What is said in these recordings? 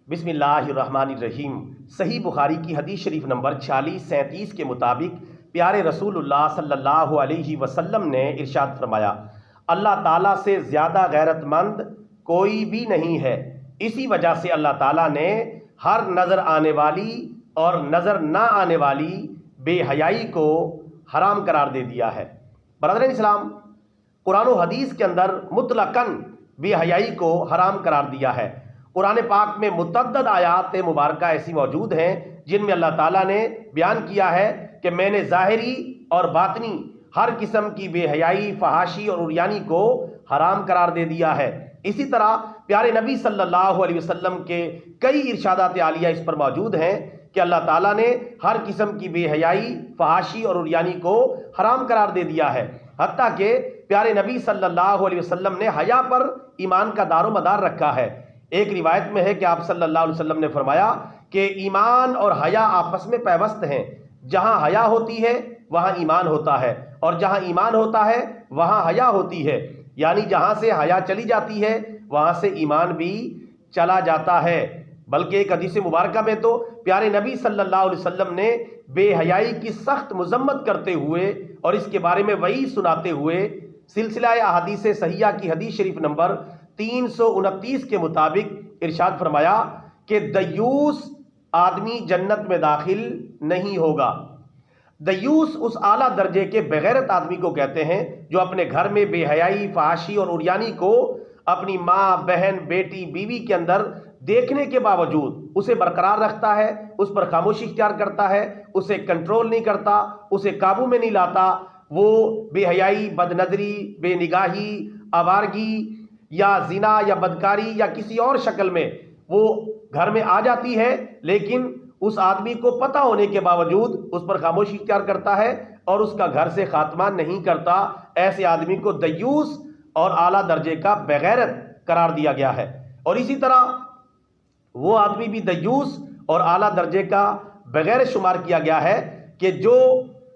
بسم اللہ الرحمن الرحیم۔ صحیح بخاری کی حدیث شریف نمبر 4637 کے مطابق پیارے رسول اللہ صلی اللہ علیہ وسلم نے ارشاد فرمایا، اللہ تعالیٰ سے زیادہ غیرت مند کوئی بھی نہیں ہے۔ اسی وجہ سے اللہ تعالیٰ نے ہر نظر آنے والی اور نظر نہ آنے والی بے حیائی کو حرام قرار دے دیا ہے۔ برادران اسلام، قرآن و حدیث کے اندر مطلقاً بے حیائی کو حرام قرار دیا ہے۔ قرآن پاک میں متعدد آیات مبارکہ ایسی موجود ہیں جن میں اللہ تعالیٰ نے بیان کیا ہے کہ میں نے ظاہری اور باطنی ہر قسم کی بے حیائی، فحاشی اور عریانی کو حرام قرار دے دیا ہے۔ اسی طرح پیارے نبی صلی اللہ علیہ وسلم کے کئی ارشادات عالیہ اس پر موجود ہیں کہ اللہ تعالیٰ نے ہر قسم کی بے حیائی، فحاشی اور عریانی کو حرام قرار دے دیا ہے، حتیٰ کہ پیارے نبی صلی اللہ علیہ وسلم نے حیا پر ایمان کا دار و مدار رکھا ہے۔ ایک روایت میں ہے کہ آپ صلی اللہ علیہ وسلم نے فرمایا کہ ایمان اور حیا آپس میں پیوست ہیں، جہاں حیا ہوتی ہے وہاں ایمان ہوتا ہے، اور جہاں ایمان ہوتا ہے وہاں حیا ہوتی ہے، یعنی جہاں سے حیا چلی جاتی ہے وہاں سے ایمان بھی چلا جاتا ہے۔ بلکہ ایک حدیث مبارکہ میں تو پیارے نبی صلی اللہ علیہ وسلم نے بے حیائی کی سخت مذمت کرتے ہوئے اور اس کے بارے میں وعید سناتے ہوئے سلسلہ احادیث صحیحہ کی حدیث شریف نمبر 329 کے مطابق ارشاد فرمایا کہ دیوس آدمی جنت میں داخل نہیں ہوگا۔ دیوس اس اعلیٰ درجے کے بغیرت آدمی کو کہتے ہیں جو اپنے گھر میں بے حیائی، فحاشی اور عریانی کو اپنی ماں، بہن، بیٹی، بیوی کے اندر دیکھنے کے باوجود اسے برقرار رکھتا ہے، اس پر خاموشی اختیار کرتا ہے، اسے کنٹرول نہیں کرتا، اسے قابو میں نہیں لاتا۔ وہ بے حیائی، بد نظری، بے نگاہی، آوارگی یا زنا یا بدکاری یا کسی اور شکل میں وہ گھر میں آ جاتی ہے، لیکن اس آدمی کو پتہ ہونے کے باوجود اس پر خاموشی اختیار کرتا ہے اور اس کا گھر سے خاتمہ نہیں کرتا۔ ایسے آدمی کو دیوس اور اعلیٰ درجے کا بغیرت قرار دیا گیا ہے۔ اور اسی طرح وہ آدمی بھی دیوس اور اعلیٰ درجے کا بغیرت شمار کیا گیا ہے کہ جو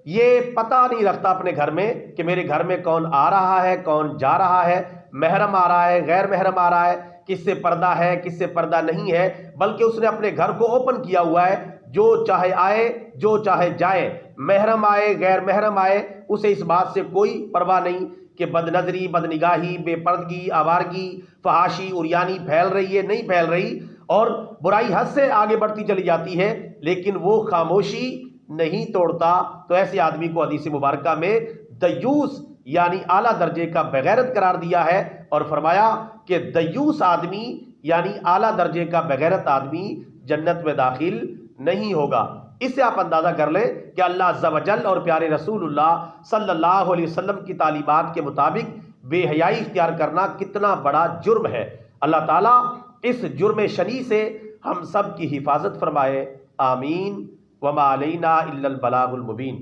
یہ پتہ نہیں رکھتا اپنے گھر میں کہ میرے گھر میں کون آ رہا ہے، کون جا رہا ہے، محرم آ رہا ہے، غیر محرم آ رہا ہے، کس سے پردہ ہے، کس سے پردہ نہیں ہے، بلکہ اس نے اپنے گھر کو اوپن کیا ہوا ہے، جو چاہے آئے، جو چاہے جائے، محرم آئے، غیر محرم آئے، اسے اس بات سے کوئی پرواہ نہیں کہ بد نظری، بد نگاہی، بے پردگی، آوارگی، فحاشی، عریانی پھیل رہی ہے، نہیں پھیل رہی، اور برائی حد سے آگے بڑھتی چلی جاتی ہے، لیکن وہ خاموشی نہیں توڑتا۔ تو ایسے آدمی کو حدیث مبارکہ میں دیوس یعنی اعلیٰ درجے کا بغیرت قرار دیا ہے، اور فرمایا کہ دیوس آدمی یعنی اعلیٰ درجے کا بغیرت آدمی جنت میں داخل نہیں ہوگا۔ اس سے آپ اندازہ کر لیں کہ اللہ عز و جل اور پیارے رسول اللہ صلی اللہ علیہ وسلم کی تعلیمات کے مطابق بے حیائی اختیار کرنا کتنا بڑا جرم ہے۔ اللہ تعالیٰ اس جرم شنیع سے ہم سب کی حفاظت فرمائے، آمین۔ وما علینا الا البلاغ المبین۔